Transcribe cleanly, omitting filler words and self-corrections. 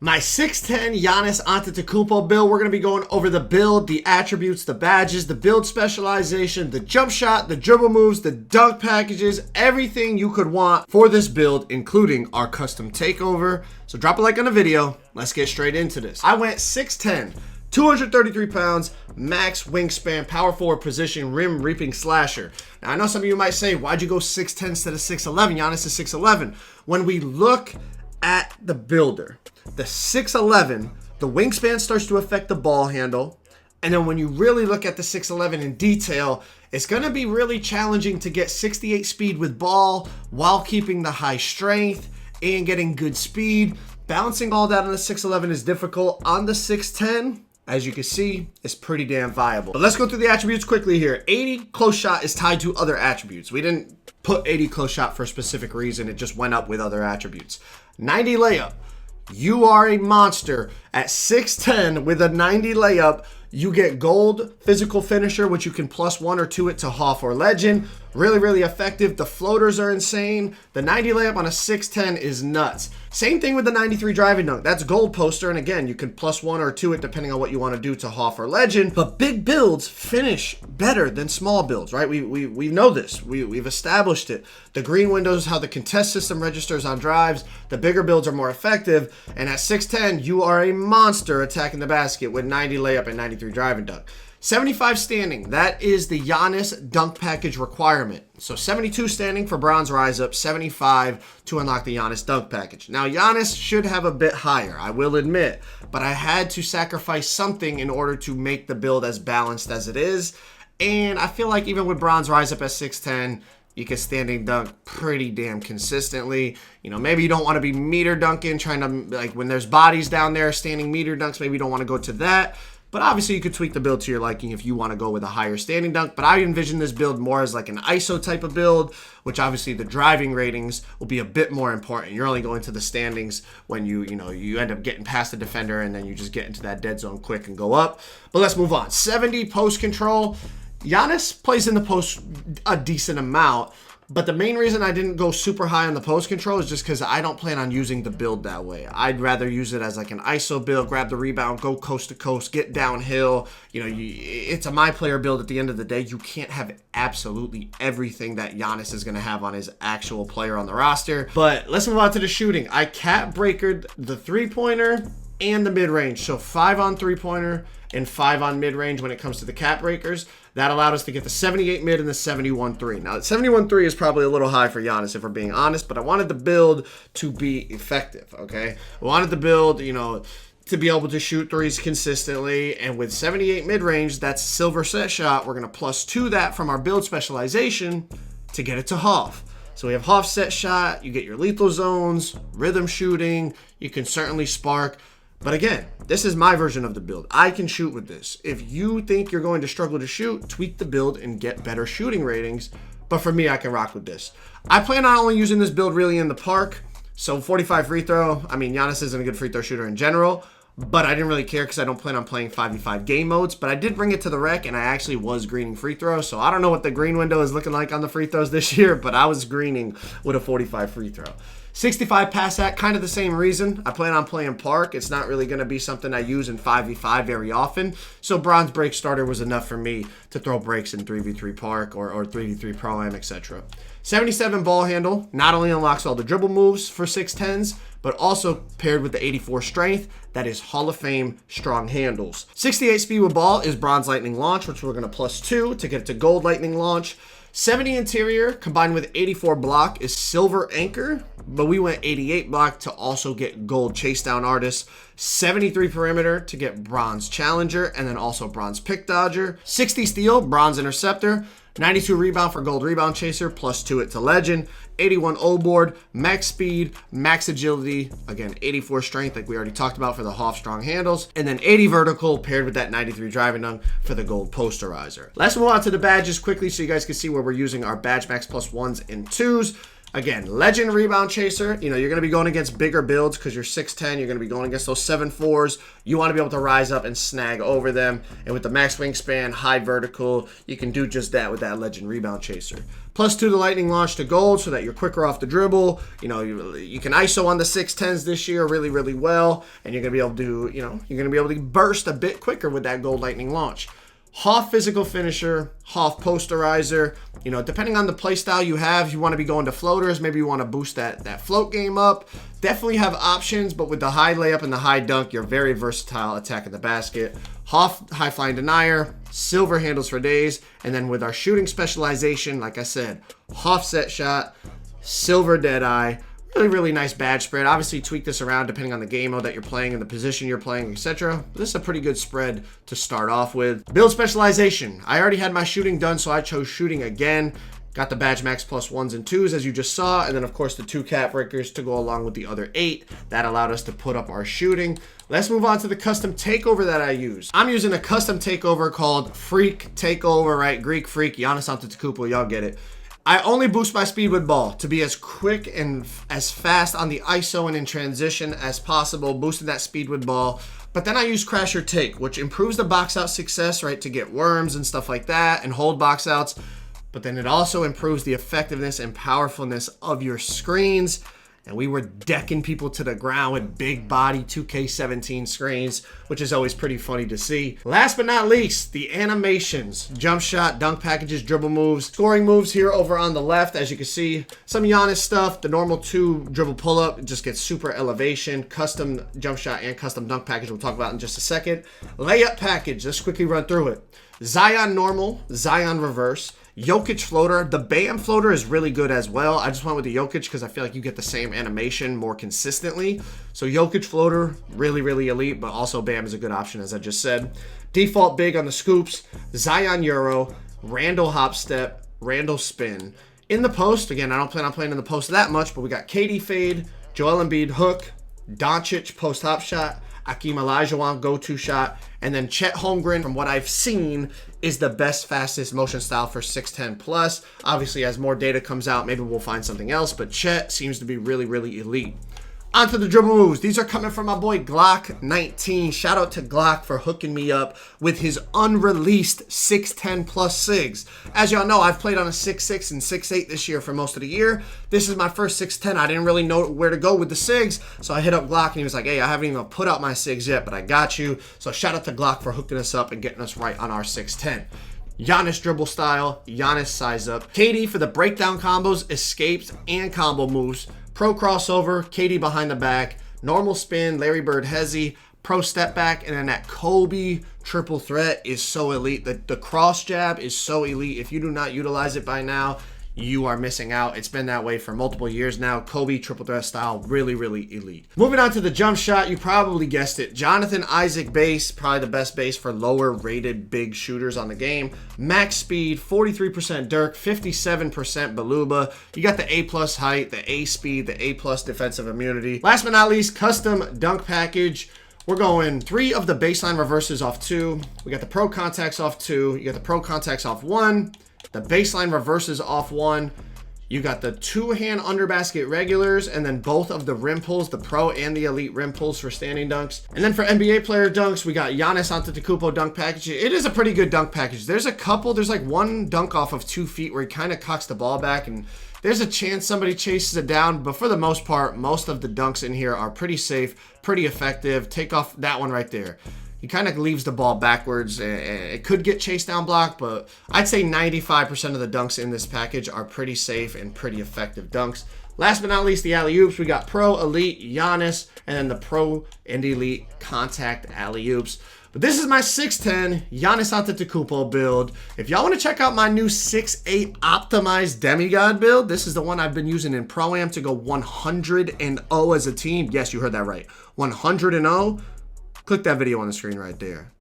My 6'10 Giannis Antetokounmpo build. We're going to be going over the build, the attributes, the badges, the build specialization, the jump shot, the dribble moves, the dunk packages, everything you could want for this build, including our custom takeover. So drop a like on the video. Let's get straight into this. I went 6'10", 233 pounds, max wingspan, power forward position, rim reaping slasher. Now I know some of you might say, why'd you go 6'10 instead of 6'11? Giannis is 6'11. When we look at the builder, the 6'11", the wingspan starts to affect the ball handle. And then when you really look at the 6'11 in detail, it's going to be really challenging to get 68 speed with ball while keeping the high strength and getting good speed. Balancing all that on the 6'11 is difficult. On the 6'10, as you can see, it's pretty damn viable. But let's go through the attributes quickly here. 80 close shot is tied to other attributes. We didn't put 80 close shot for a specific reason. It just went up with other attributes. 90 layup. You are a monster. At 6'10 with a 90 layup, you get gold physical finisher, which you can +1 or 2 it to Hoff or Legend. Really, really effective. The floaters are insane. The 90 layup on a 6'10 is nuts. Same thing with the 93 driving dunk. That's gold poster, and again, you can +1 or 2 it depending on what you want to do to Hoff or Legend. But big builds finish better than small builds, right? We know this. We've established it. The green window is how the contest system registers on drives. The bigger builds are more effective, and at 6'10, you are a monster attacking the basket with 90 layup and 93 driving dunk. 75 standing, that is the Giannis dunk package requirement. So 72 standing for bronze rise up, 75 to unlock the Giannis dunk package. Now Giannis should have a bit higher, I will admit, but I had to sacrifice something in order to make the build as balanced as it is. And I feel like even with bronze rise up at 6'10, you can standing dunk pretty damn consistently. You know, maybe you don't want to be meter dunking, trying to, like when there's bodies down there, standing meter dunks, maybe you don't want to go to that. But obviously you could tweak the build to your liking if you want to go with a higher standing dunk. But I envision this build more as like an ISO type of build, which obviously the driving ratings will be a bit more important. You're only going to the standings when you end up getting past the defender and then you just get into that dead zone quick and go up. But let's move on. 70 post control. Giannis plays in the post a decent amount. But the main reason I didn't go super high on the post control is just because I don't plan on using the build that way. I'd rather use it as like an ISO build, grab the rebound, go coast to coast, get downhill. You know, it's a my player build at the end of the day. You can't have absolutely everything that Giannis is going to have on his actual player on the roster. But let's move on to the shooting. I cap breakered the three-pointer and the mid-range. So 5 on three-pointer and 5 on mid-range when it comes to the cap breakers. That allowed us to get the 78 mid and the 71 3. Now, the 71 3 is probably a little high for Giannis, if we're being honest, but I wanted the build to be effective, okay? I wanted the build, you know, to be able to shoot threes consistently, and with 78 mid-range, that's silver set shot. We're going to +2 that from our build specialization to get it to Hoff. So we have Hoff set shot, you get your lethal zones, rhythm shooting, you can certainly spark. But again, this is my version of the build. I can shoot with this. If you think you're going to struggle to shoot, tweak the build and get better shooting ratings. But for me, I can rock with this. I plan on only using this build really in the park. So 45 free throw. I mean, Giannis isn't a good free throw shooter in general, but I didn't really care because I don't plan on playing 5v5 game modes. But I did bring it to the rec, and I actually was greening free throws. So I don't know what the green window is looking like on the free throws this year, but I was greening with a 45 free throw. 65 pass at, kind of the same reason. I plan on playing park. It's not really going to be something I use in 5v5 very often. So bronze break starter was enough for me to throw breaks in 3v3 park or 3v3 pro-am, etc. 77 ball handle not only unlocks all the dribble moves for 6'10s, but also paired with the 84 strength, that is Hall of Fame strong handles. 68 speed with ball is bronze lightning launch, which we're going to +2 to get it to gold lightning launch. 70 interior combined with 84 block is silver anchor, but we went 88 block to also get gold chase down artist. 73 perimeter to get bronze challenger, and then also bronze pick dodger. 60 steal, bronze interceptor. 92 rebound for gold rebound chaser, +2 it to legend. 81 O board, max speed, max agility, again 84 strength like we already talked about for the Hoff strong handles, and then 80 vertical paired with that 93 driving dunk for the gold posterizer. Let's move on to the badges quickly so you guys can see where we're using our badge max +1s and 2s. Again, legend rebound chaser. You know, you're going to be going against bigger builds because you're 6'10". You're going to be going against those 7'4s". You want to be able to rise up and snag over them. And with the max wingspan, high vertical, you can do just that with that legend rebound chaser. +2 the lightning launch to gold so that you're quicker off the dribble. You know, you can ISO on the 610s this year really, really well. And you're going to be able to, you're going to be able to burst a bit quicker with that gold lightning launch. Hoff physical finisher, Hoff posterizer. You know, depending on the play style you have, you want to be going to floaters. Maybe you want to boost that float game up. Definitely have options, but with the high layup and the high dunk, you're very versatile attacking the basket. Hoff high flying denier, silver handles for days, and then with our shooting specialization, like I said, Hoff set shot, silver dead eye. Really, really nice badge spread. Obviously, tweak this around depending on the game mode that you're playing and the position you're playing, etc. This is a pretty good spread to start off with. Build specialization. I already had my shooting done, so I chose shooting again. Got the badge max +1s and 2s, as you just saw. And then, of course, the 2 cap breakers to go along with the other 8. That allowed us to put up our shooting. Let's move on to the custom takeover that I use. I'm using a custom takeover called Freak Takeover, right? Greek Freak, Giannis Antetokounmpo, y'all get it. I only boost my speed with ball to be as quick and as fast on the ISO and in transition as possible, boosting that speed with ball. But then I use Crash or Take, which improves the box out success, right, to get worms and stuff like that and hold box outs. But then it also improves the effectiveness and powerfulness of your screens. And we were decking people to the ground with big body 2K17 screens, which is always pretty funny to see. Last but not least, the animations. Jump shot, dunk packages, dribble moves, scoring moves here over on the left. As you can see, some Giannis stuff. The normal 2 dribble pull-up just gets super elevation. Custom jump shot and custom dunk package we'll talk about in just a second. Layup package, let's quickly run through it. Zion normal, Zion reverse. Jokic floater. The Bam floater is really good as well. I just went with the Jokic because I feel like you get the same animation more consistently. So Jokic floater, really, really elite, but also Bam is a good option, as I just said. Default big on the scoops. Zion Euro, Randall hop step, Randall spin. In the post, again, I don't plan on playing in the post that much, but we got KD fade, Joel Embiid hook, Doncic post hop shot, Akeem Olajuwon go-to shot, and then Chet Holmgren, from what I've seen, is the best, fastest motion style for 6'10 plus. Obviously, as more data comes out, maybe we'll find something else, but Chet seems to be really, really elite. Onto the dribble moves. These are coming from my boy Glock19. Shout out to Glock for hooking me up with his unreleased 6'10 plus SIGs. As y'all know, I've played on a 6'6 and 6'8 this year for most of the year. This is my first 6'10. I didn't really know where to go with the SIGs, so I hit up Glock and he was like, hey, I haven't even put out my SIGs yet, but I got you. So shout out to Glock for hooking us up and getting us right on our 6'10. Giannis dribble style, Giannis size up. KD for the breakdown combos, escapes, and combo moves. Pro crossover, KD behind the back, normal spin, Larry Bird hezzy, pro step back, and then that Kobe triple threat is so elite. The cross jab is so elite. If you do not utilize it by now, you are missing out. It's been that way for multiple years now. Kobe triple threat style, really, really elite. Moving on to the jump shot, you probably guessed it. Jonathan Isaac base, probably the best base for lower rated big shooters on the game. Max speed, 43% Dirk, 57% Baluba. You got the A+ height, the A speed, the A+ defensive immunity. Last but not least, custom dunk package. We're going 3 of the baseline reverses off 2. We got the pro contacts off 2. You got the pro contacts off 1. The baseline reverses off 1. You got the 2-hand under basket regulars, and then both of the rim pulls, the pro and the elite rim pulls for standing dunks. And then for NBA player dunks, we got Giannis Antetokounmpo dunk package. It is a pretty good dunk package. There's like one dunk off of 2 feet where he kind of cocks the ball back, and there's a chance somebody chases it down, but for the most part, most of the dunks in here are pretty safe, pretty effective. Take off that one right there. He kind of leaves the ball backwards. It could get chased down block, but I'd say 95% of the dunks in this package are pretty safe and pretty effective dunks. Last but not least, the alley-oops. We got Pro, Elite, Giannis, and then the Pro and Elite Contact alley-oops. But this is my 6'10 Giannis Antetokounmpo build. If y'all want to check out my new 6'8 optimized demigod build, this is the one I've been using in Pro-Am to go 100-0 as a team. Yes, you heard that right. 100-0. Click that video on the screen right there.